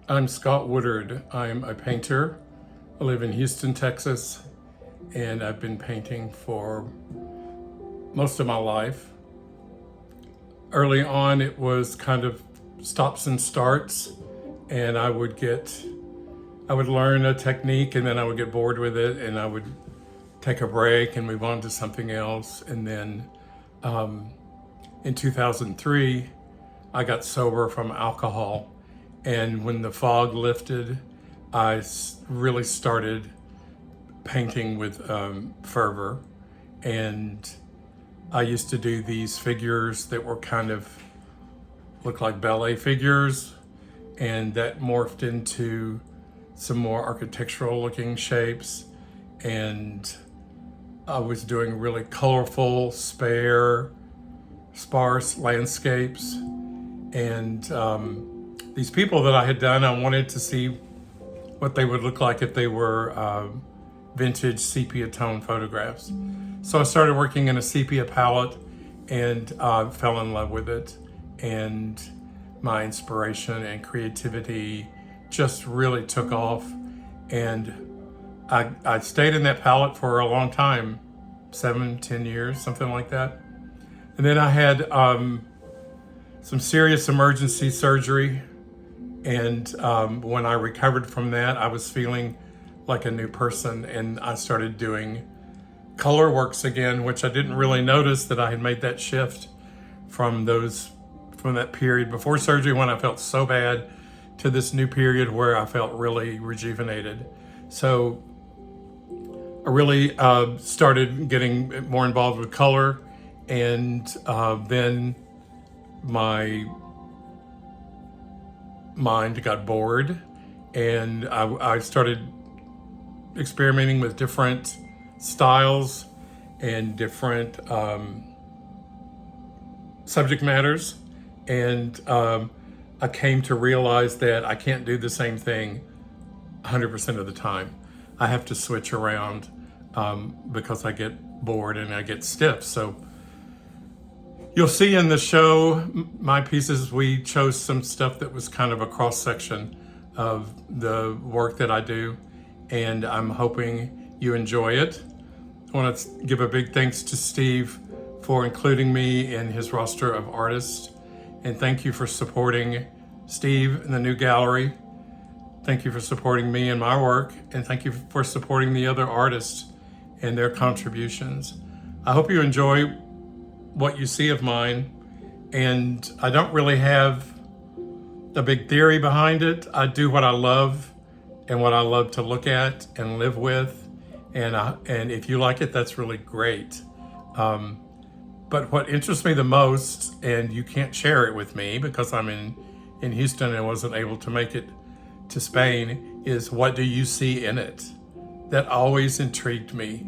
I'm Scott Woodard. I'm a painter. I live in Houston, Texas, and I've been painting for most of my life. Early on, it was kind of stops and starts, and I would learn a technique, and then I would get bored with it, and I would take a break and move on to something else. And then in 2003, I got sober from alcohol. And when the fog lifted, I really started painting with fervor. And I used to do these figures that were kind of looked like ballet figures, and that morphed into some more architectural looking shapes. And I was doing really colorful, sparse landscapes. And these people that I had done, I wanted to see what they would look like if they were vintage sepia tone photographs. So I started working in a sepia palette and fell in love with it. And my inspiration and creativity just really took off. And I stayed in that palette for a long time, 7-10 years, something like that. And then I had some serious emergency surgery. And when I recovered from that, I was feeling like a new person, and I started doing color works again, which I didn't really notice that I had made that shift from that period before surgery when I felt so bad to this new period where I felt really rejuvenated. So I really started getting more involved with color, and then my mind got bored, and I started experimenting with different styles and different subject matters. And I came to realize that I can't do the same thing 100% of the time. I have to switch around because I get bored and I get stiff. So you'll see in the show, my pieces, we chose some stuff that was kind of a cross-section of the work that I do, and I'm hoping you enjoy it. I want to give a big thanks to Steve for including me in his roster of artists, and thank you for supporting Steve in the new gallery. Thank you for supporting me and my work, and thank you for supporting the other artists and their contributions. I hope you enjoy what you see of mine, and I don't really have a big theory behind it. I do what I love and what I love to look at and live with, and if you like it, that's really great. But what interests me the most, and you can't share it with me because I'm in Houston and wasn't able to make it to Spain, is what do you see in it? That always intrigued me.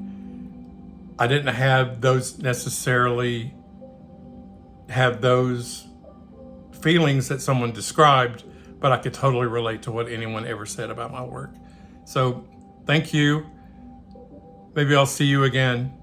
I didn't have those feelings that someone described, but I could totally relate to what anyone ever said about my work. So thank you. Maybe I'll see you again.